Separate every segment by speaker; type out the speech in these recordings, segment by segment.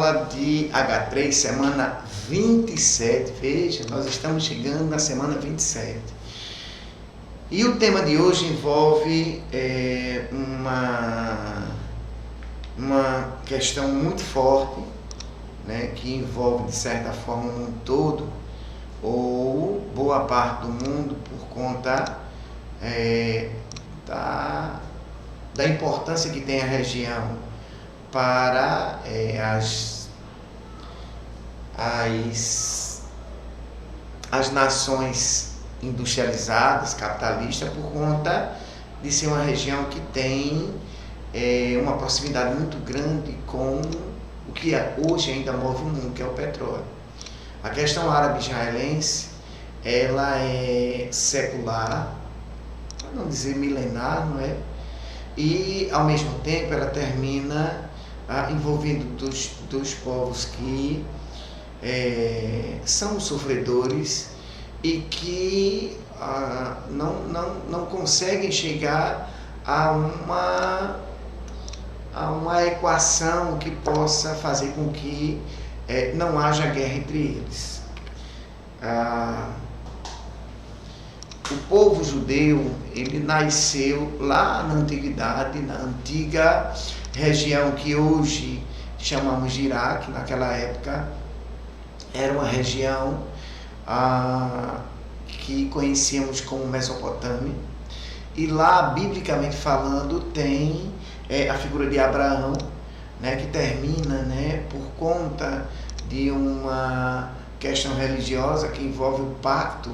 Speaker 1: aula de H3, semana 27. Veja, nós estamos chegando na semana 27. E o tema de hoje envolve uma questão muito forte, né, que envolve, de certa forma, o mundo todo, ou boa parte do mundo, por conta da importância que tem a região para as nações industrializadas, capitalistas, por conta de ser uma região que tem uma proximidade muito grande com o que hoje ainda move o mundo, que é o petróleo. A questão árabe-israelense, ela é secular, para não dizer milenar, não é? E, ao mesmo tempo, ela termina envolvendo dos povos que são sofredores e que não conseguem chegar a uma equação que possa fazer com que não haja guerra entre eles. O povo judeu, ele nasceu lá na antiguidade, na antiga região que hoje chamamos de Iraque. Naquela época era uma região que conhecíamos como Mesopotâmia, e lá, biblicamente falando, tem a figura de Abraão, né, que termina, né, por conta de uma questão religiosa que envolve o pacto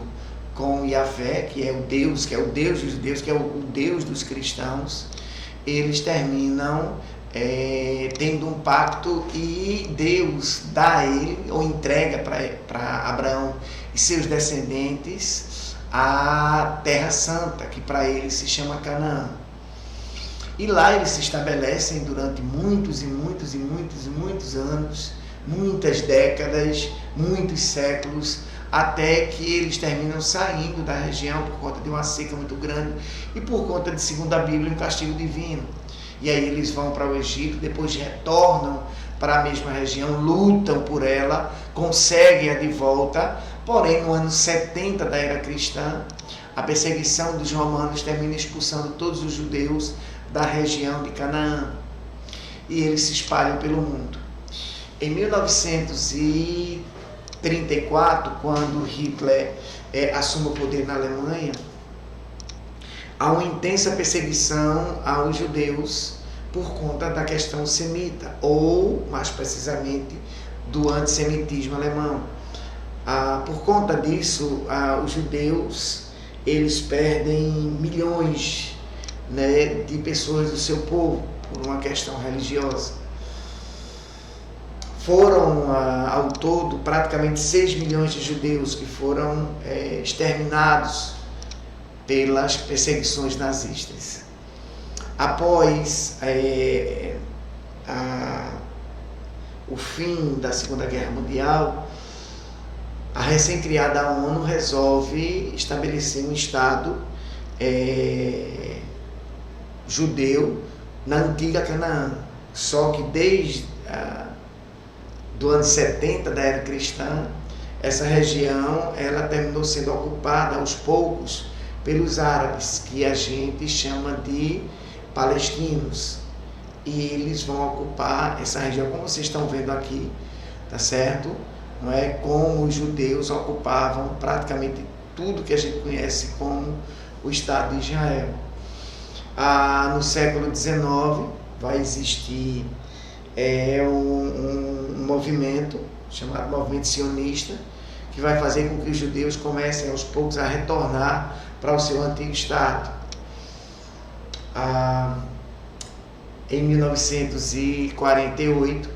Speaker 1: com Yahvé, que é o Deus dos judeus, que é o Deus dos cristãos. Eles terminam tendo um pacto, e Deus dá a ele, ou entrega para Abraão e seus descendentes, a Terra Santa, que para eles se chama Canaã. E lá eles se estabelecem durante muitos anos, muitas décadas, muitos séculos, até que eles terminam saindo da região por conta de uma seca muito grande e por conta de, segundo a Bíblia, um castigo divino. E aí eles vão para o Egito, depois retornam para a mesma região, lutam por ela, conseguem-a de volta, porém no ano 70 da era cristã, a perseguição dos romanos termina expulsando todos os judeus da região de Canaã, e eles se espalham pelo mundo. Em 1934, quando Hitler assume o poder na Alemanha, há uma intensa perseguição aos judeus por conta da questão semita, ou, mais precisamente, do antissemitismo alemão. Por conta disso, os judeus, eles perdem milhões, né, de pessoas do seu povo por uma questão religiosa. Foram, ao todo, praticamente 6 milhões de judeus que foram exterminados pelas perseguições nazistas. Após o fim da Segunda Guerra Mundial, a recém-criada ONU resolve estabelecer um Estado judeu na antiga Canaã. Só que desde do ano 70 da era cristã, essa região ela terminou sendo ocupada aos poucos pelos árabes, que a gente chama de palestinos, e eles vão ocupar essa região, como vocês estão vendo aqui, tá certo? Não é como os judeus ocupavam praticamente tudo que a gente conhece como o Estado de Israel. No século XIX vai existir um movimento chamado movimento sionista, que vai fazer com que os judeus comecem aos poucos a retornar para o seu antigo Estado. Em 1948,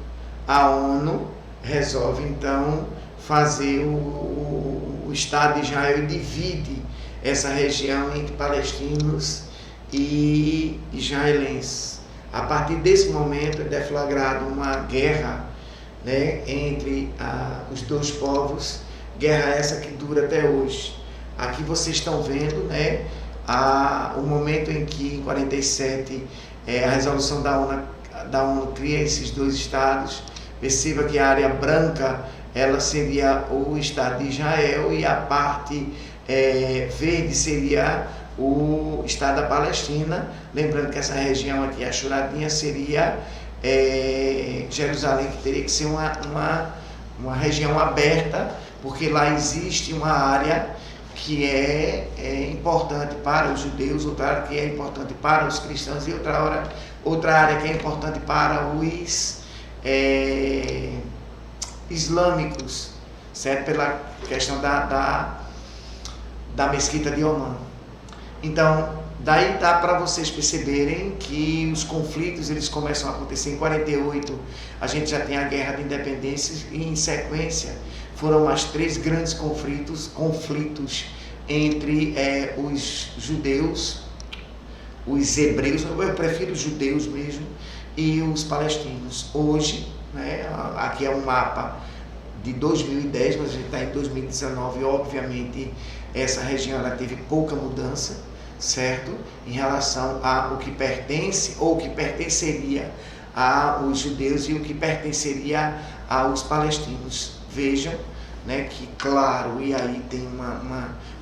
Speaker 1: a ONU resolve então fazer o Estado de Israel e divide essa região entre palestinos e israelenses. A partir desse momento é deflagrada uma guerra, né, entre os dois povos, guerra essa que dura até hoje. Aqui vocês estão vendo, né, o momento em que, em 47, a resolução da ONU cria esses dois estados, Perceba que a área branca, ela seria o Estado de Israel, e a parte verde seria o Estado da Palestina. Lembrando que essa região aqui, a Churadinha, seria Jerusalém, que teria que ser uma região aberta, porque lá existe uma área que é importante para os judeus, outra área que é importante para os cristãos, e outra área que é importante para os islâmicos, certo? Pela questão da mesquita de Omã. Então, daí dá para vocês perceberem que os conflitos eles começam a acontecer. Em 48, a gente já tem a Guerra de Independência, e em sequência foram mais 3 grandes conflitos entre os judeus, os hebreus, eu prefiro os judeus mesmo, e os palestinos. Hoje, né, aqui é um mapa de 2010, mas a gente está em 2019, e obviamente essa região ela teve pouca mudança, certo? Em relação ao que pertence, ou o que pertenceria aos judeus e o que pertenceria aos palestinos. Vejam, né, que claro, e aí tem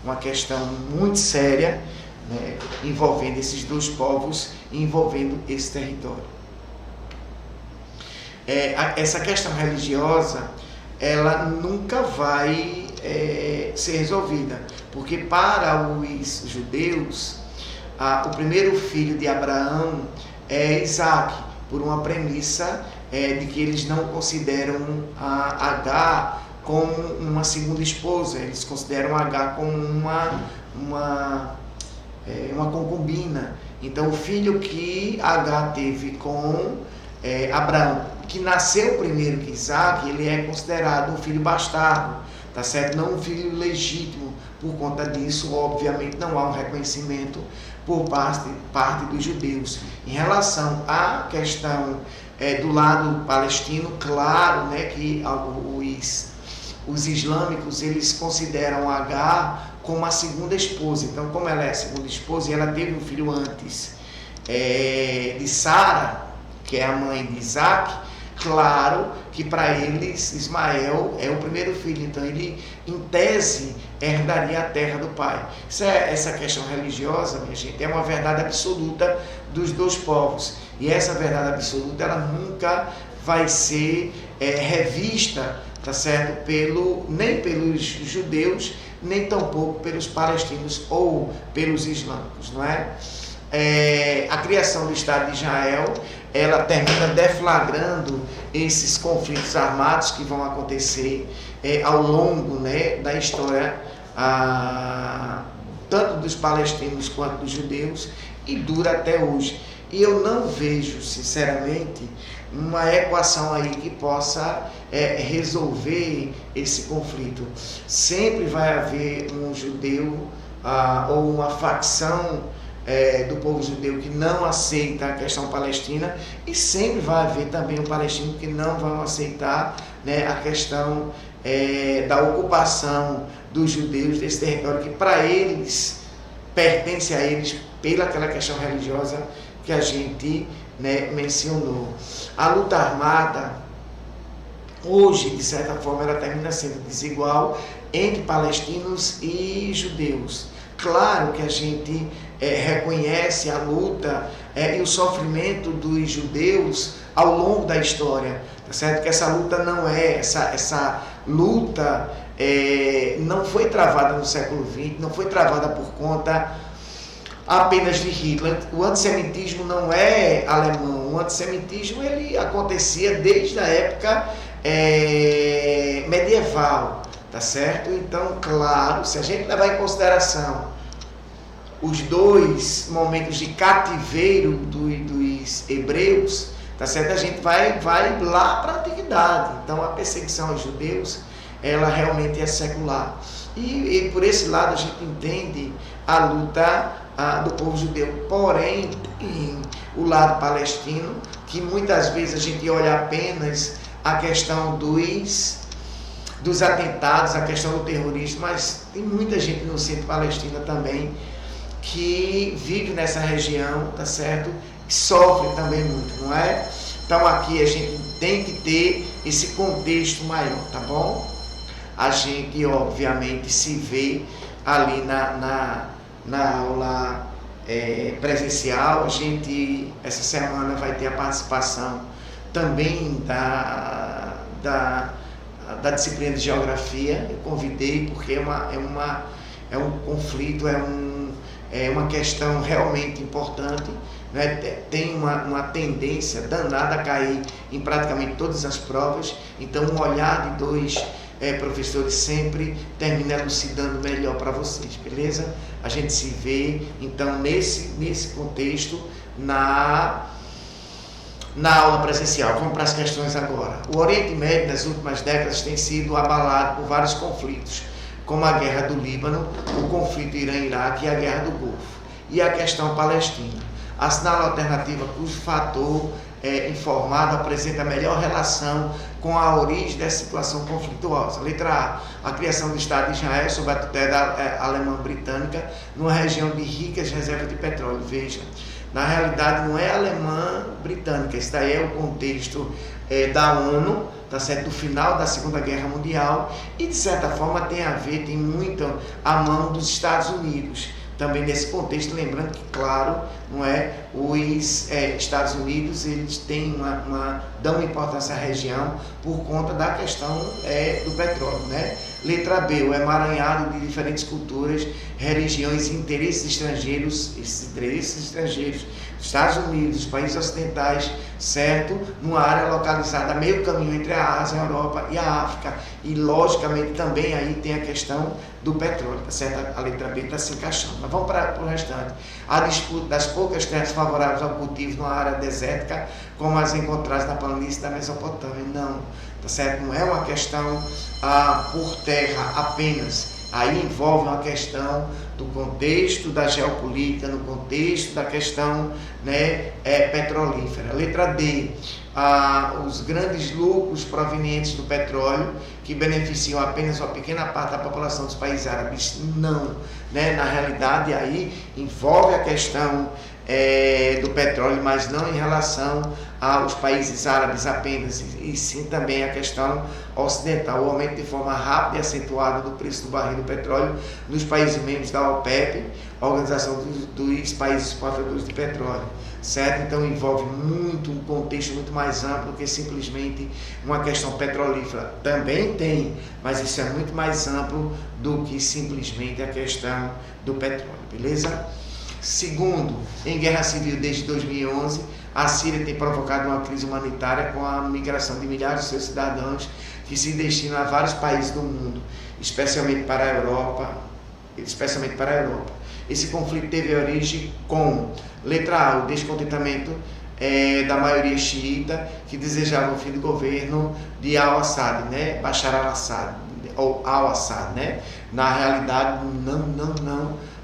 Speaker 1: uma questão muito séria, né, envolvendo esses 2 povos, envolvendo esse território. Essa questão religiosa, ela nunca vai ser resolvida, porque para os judeus, o primeiro filho de Abraão é Isaac, por uma premissa de que eles não consideram a Agar como uma segunda esposa, eles consideram Agar como uma concubina. Então, o filho que Agar teve com Abraão, que nasceu primeiro que Isaac, ele é considerado um filho bastardo, tá certo? Não um filho legítimo. Por conta disso, obviamente, não há um reconhecimento por parte dos judeus. Em relação à questão do lado palestino, claro, né, que os islâmicos eles consideram Agar como a segunda esposa. Então, como ela é a segunda esposa e ela teve um filho antes de Sara, que é a mãe de Isaac, claro que para eles Ismael é o primeiro filho. Então, ele, em tese, herdaria a terra do pai. Essa questão religiosa, minha gente, é uma verdade absoluta dos 2 povos. E essa verdade absoluta, ela nunca vai ser revista, tá certo? Nem pelos judeus, nem tampouco pelos palestinos ou pelos islâmicos, não é? A criação do Estado de Israel, ela termina deflagrando esses conflitos armados que vão acontecer ao longo, né, da história, tanto dos palestinos quanto dos judeus, e dura até hoje. E eu não vejo, sinceramente, uma equação aí que possa resolver esse conflito. Sempre vai haver um judeu ou uma facção do povo judeu que não aceita a questão palestina, e sempre vai haver também um palestino que não vai aceitar, né, a questão da ocupação dos judeus desse território que para eles pertence a eles pelaquela questão religiosa que a gente, né, mencionou. A luta armada hoje, de certa forma, ela termina sendo desigual entre palestinos e judeus. Claro que a gente reconhece a luta e o sofrimento dos judeus ao longo da história, tá certo? Que essa luta não essa luta não foi travada no século XX, não foi travada por conta apenas de Hitler. O antissemitismo não é alemão, o antissemitismo ele acontecia desde a época medieval, tá certo? Então, claro, se a gente levar em consideração os 2 momentos de cativeiro dos hebreus, tá certo? A gente vai lá para a antiguidade. Então, a perseguição aos judeus, ela realmente é secular. E por esse lado a gente entende a luta do povo judeu. Porém, o lado palestino, que muitas vezes a gente olha apenas a questão dos atentados, a questão do terrorismo, mas tem muita gente no centro palestina também que vive nessa região, tá certo? E sofre também muito, não é? Então aqui a gente tem que ter esse contexto maior, tá bom? A gente obviamente se vê ali na aula presencial. A gente essa semana vai ter a participação também da disciplina de geografia. Eu convidei porque é um conflito, é uma questão realmente importante, né? Tem uma tendência danada a cair em praticamente todas as provas. Então um olhar de dois professores sempre termina elucidando melhor para vocês, beleza? A gente se vê então nesse contexto na aula presencial. Vamos para as questões agora. O Oriente Médio nas últimas décadas tem sido abalado por vários conflitos, como a Guerra do Líbano, o conflito Irã-Iraque e a Guerra do Golfo, e a questão palestina. Assinala a alternativa cujo fator informado apresenta a melhor relação com a origem dessa situação conflituosa. Letra A criação do Estado de Israel sob a tutela alemã-britânica numa região de ricas reservas de petróleo. Veja, na realidade não é alemã-britânica, esse daí é o contexto da ONU, tá certo? Do final da Segunda Guerra Mundial, e de certa forma tem muito a mão dos Estados Unidos. Também nesse contexto, lembrando que, claro, não é, os Estados Unidos eles dão importância à região por conta da questão do petróleo, né? Letra B, o emaranhado de diferentes culturas, religiões e interesses estrangeiros, Estados Unidos, os países ocidentais, certo? Numa área localizada a meio caminho entre a Ásia, a Europa e a África. E, logicamente, também aí tem a questão do petróleo, tá certo? A letra B está se encaixando. Mas vamos para o restante. A disputa das poucas terras favoráveis ao cultivo numa área desértica, como as encontradas na planície da Mesopotâmia. Não, tá certo? Não é uma questão por terra apenas. Aí envolve uma questão do contexto da geopolítica, no contexto da questão, né, petrolífera. Letra D, os grandes lucros provenientes do petróleo que beneficiam apenas uma pequena parte da população dos países árabes. Não, né? Na realidade aí envolve a questão do petróleo, mas não em relação aos países árabes apenas, e sim também a questão ocidental. O aumento de forma rápida e acentuada do preço do barril do petróleo nos países membros da OPEP, a Organização dos Países Exportadores de Petróleo, certo? Então envolve um contexto muito mais amplo que simplesmente uma questão petrolífera. Também tem, mas isso é muito mais amplo do que simplesmente a questão do petróleo, beleza? Segundo, em guerra civil desde 2011, a Síria tem provocado uma crise humanitária com a migração de milhares de seus cidadãos que se destinam a vários países do mundo, especialmente para a Europa. Esse conflito teve origem com, letra A, o descontentamento da maioria xiita que desejava o fim do governo de al-Assad, né? Bashar al-Assad, ou al-Assad, né? Na realidade, não,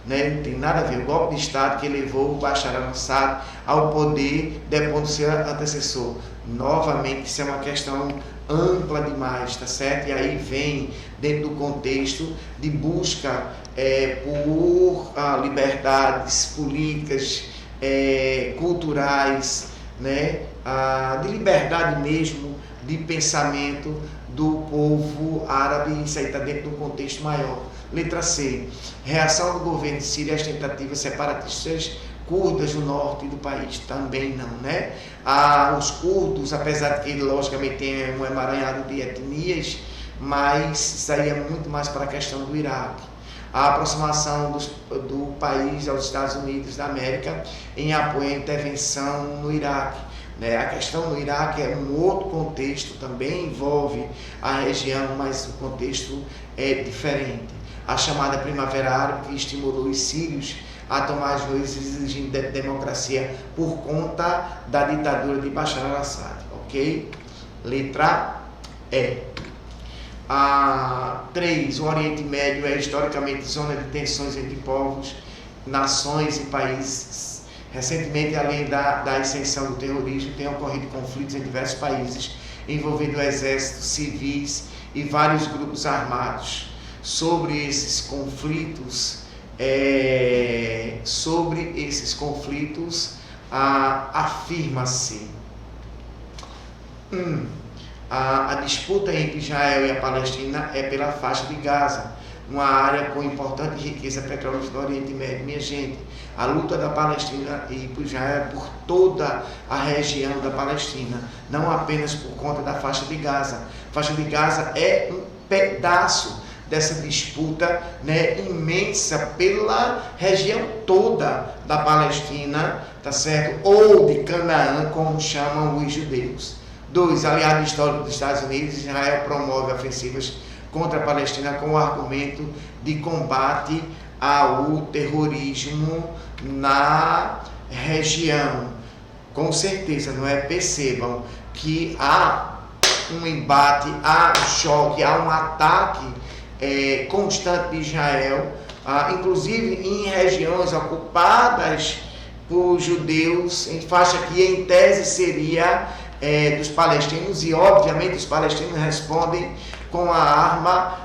Speaker 1: né? Não tem nada a ver. O golpe de Estado que levou o Bashar al-Assad ao poder, depondo seu antecessor. Novamente, isso é uma questão ampla demais, tá certo? E aí vem dentro do contexto de busca por liberdades políticas, culturais, né? De liberdade mesmo, de pensamento do povo árabe. Isso aí está dentro do contexto maior. Letra C, reação do governo de Síria às tentativas separatistas curdas no norte do país. Também não, né? Os curdos, apesar de que ele logicamente tem um emaranhado de etnias, mas isso aí é muito mais para a questão do Iraque. A aproximação do país aos Estados Unidos da América em apoio à intervenção no Iraque. A questão no Iraque é um outro contexto, também envolve a região, mas o contexto é diferente. A chamada Primavera Árabe, que estimulou os sírios a tomar as ruas exigindo democracia por conta da ditadura de Bashar al-Assad, ok? Letra E. 3. O Oriente Médio é historicamente zona de tensões entre povos, nações e países. Recentemente, além da ascensão do terrorismo, tem ocorrido conflitos em diversos países, envolvendo exércitos, civis e vários grupos armados. Sobre esses conflitos, afirma-se A disputa entre Israel e a Palestina é pela faixa de Gaza, uma área com importante riqueza petrolífera do Oriente Médio. Minha gente, a luta da Palestina e por Israel é por toda a região da Palestina, não apenas por conta da faixa de Gaza. A faixa de Gaza é um pedaço dessa disputa, né, imensa pela região toda da Palestina, tá certo? Ou de Canaã, como chamam os judeus. 2. Aliado histórico dos Estados Unidos, Israel promove ofensivas contra a Palestina com o argumento de combate ao terrorismo na região. Com certeza, não é? Percebam que há um embate, há um choque, há um ataque constante de Israel, inclusive em regiões ocupadas por judeus, em faixa que em tese seria dos palestinos, e obviamente os palestinos respondem com a arma,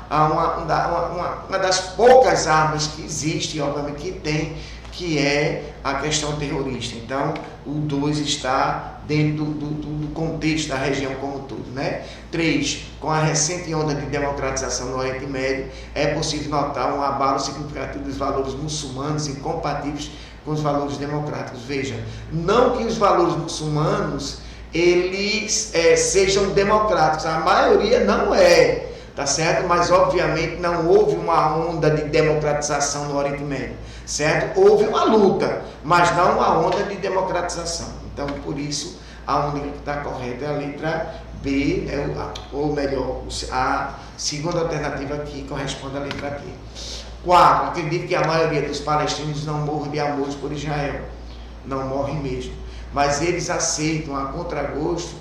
Speaker 1: uma das poucas armas que existe, obviamente que tem, que é a questão terrorista. Então, o 2 está dentro do contexto da região como tudo, né? 3. Com a recente onda de democratização no Oriente Médio, é possível notar um abalo significativo dos valores muçulmanos incompatíveis com os valores democráticos. Veja, não que os valores muçulmanos eles sejam democráticos, a maioria não é, tá certo? Mas obviamente não houve uma onda de democratização no Oriente Médio, certo? Houve uma luta, mas não uma onda de democratização. Então, por isso, a única que está correta é a letra B, ou melhor, a segunda alternativa aqui corresponde à letra B. 4. Acredito que a maioria dos palestinos não morre de amor por Israel, não morre mesmo, mas eles aceitam a contragosto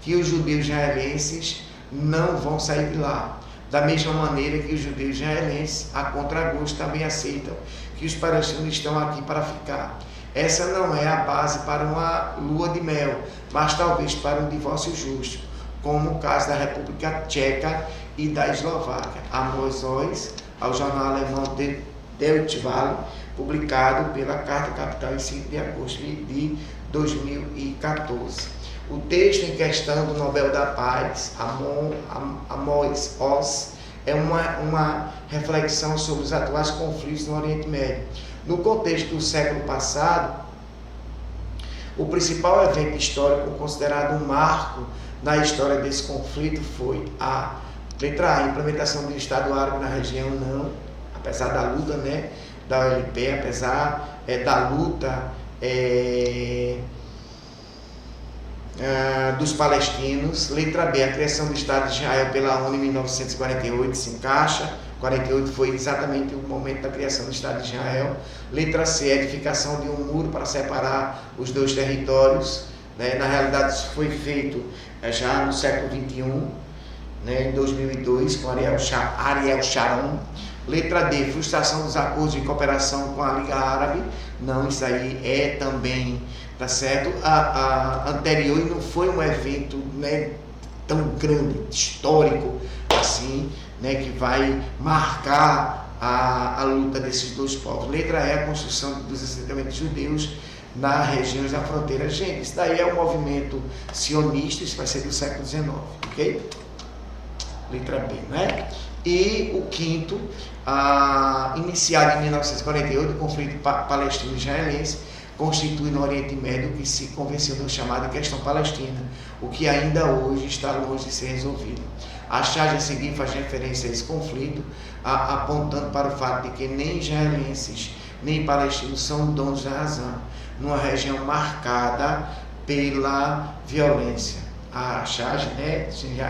Speaker 1: que os judeus israelenses não vão sair de lá. Da mesma maneira que os judeus israelenses, a contragosto, também aceitam que os palestinos estão aqui para ficar. Essa não é a base para uma lua de mel, mas talvez para um divórcio justo, como o caso da República Tcheca e da Eslováquia. Amos Oz, ao jornal alemão Deutsche Welle, publicado pela Carta Capital em 5 de agosto de 2014. O texto em questão do Nobel da Paz, Amos Oz, é uma reflexão sobre os atuais conflitos no Oriente Médio. No contexto do século passado, o principal evento histórico considerado um marco na história desse conflito foi a letra A, implementação do Estado Árabe na região, não, apesar da luta, né, da OLP, apesar da luta dos palestinos. Letra B, a criação do Estado de Israel pela ONU em 1948 se encaixa. 48 foi exatamente o momento da criação do Estado de Israel. Letra C, a edificação de um muro para separar os dois territórios, né? Na realidade isso foi feito já no século XXI, né? Em 2002, com Ariel Sharon. Letra D, frustração dos acordos de cooperação com a Liga Árabe. Não, isso aí é também, tá certo? A anterior, e não foi um evento, né, tão grande, histórico, assim, né, que vai marcar a luta desses dois povos. Letra E, a construção dos assentamentos judeus nas regiões da fronteira. Gente, isso daí é um movimento sionista, isso vai ser do século XIX, ok? Letra B, né? E o quinto, iniciado em 1948, o conflito palestino-israelense constitui no Oriente Médio o que se convencionou chamar de questão palestina, o que ainda hoje está longe de ser resolvido. A charge a seguir faz referência a esse conflito, apontando para o fato de que nem israelenses nem palestinos são donos da razão, numa região marcada pela violência. A charge, né, já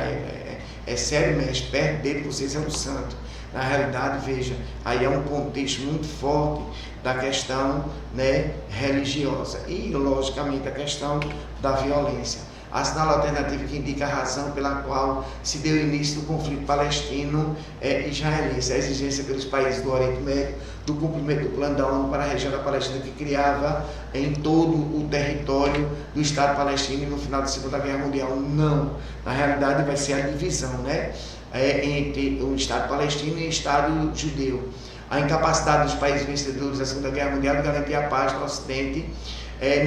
Speaker 1: é sério mesmo, perto dele vocês é um santo. Na realidade, veja, aí é um contexto muito forte da questão, né, religiosa e, logicamente, a questão da violência. Assinala a alternativa que indica a razão pela qual se deu início do conflito palestino-israelense, a exigência pelos países do Oriente Médio do cumprimento do plano da ONU para a região da Palestina, que criava em todo o território do Estado palestino no final da Segunda Guerra Mundial. Não, na realidade vai ser a divisão, né, entre o Estado palestino e o Estado judeu. A incapacidade dos países vencedores da Segunda Guerra Mundial de garantir a paz no Ocidente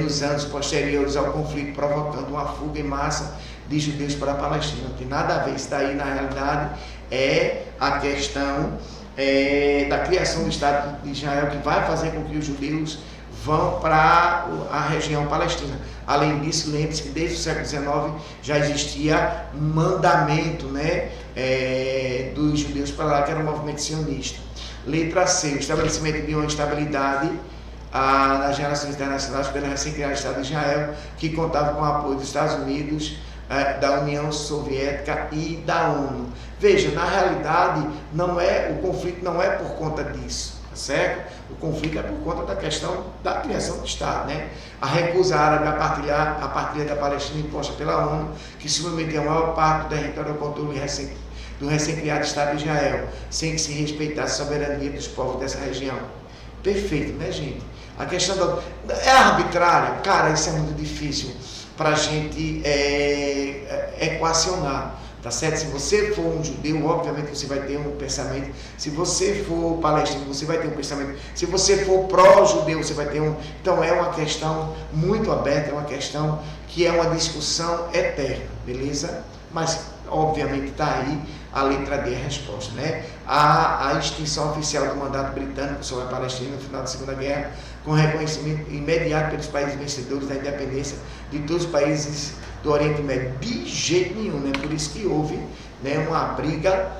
Speaker 1: nos anos posteriores ao conflito, provocando uma fuga em massa de judeus para a Palestina. Não tem nada a ver, isso daí na realidade é a questão da criação do Estado de Israel, que vai fazer com que os judeus vão para a região palestina. Além disso, lembre-se que desde o século XIX já existia um mandamento, né, dos judeus para lá, que era o movimento sionista. Letra C, o estabelecimento de uma estabilidade nas relações internacionais pelo recém-criado Estado de Israel, que contava com o apoio dos Estados Unidos, da União Soviética e da ONU. Veja, na realidade, o conflito não é por conta disso, tá certo? O conflito é por conta da questão da criação do Estado, né? A recusa árabe a partilha da Palestina imposta pela ONU, que submeteu a maior parte do território ao controle do recém-criado Estado de Israel, sem que se respeitasse a soberania dos povos dessa região. Perfeito, né, gente? A questão é arbitrária? Cara, isso é muito difícil para a gente equacionar, tá certo? Se você for um judeu, obviamente você vai ter um pensamento. Se você for palestino, você vai ter um pensamento. Se você for pró-judeu, você vai ter um. Então é uma questão muito aberta, é uma questão que é uma discussão eterna, beleza? Mas obviamente está aí a letra D, a resposta, né? A extinção oficial do mandato britânico sobre a Palestina no final da Segunda Guerra, com reconhecimento imediato pelos países vencedores da independência de todos os países do Oriente Médio. De jeito nenhum, né? Por isso que houve, né, uma briga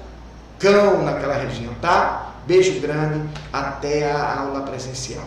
Speaker 1: cão naquela região, tá? Beijo grande, até a aula presencial.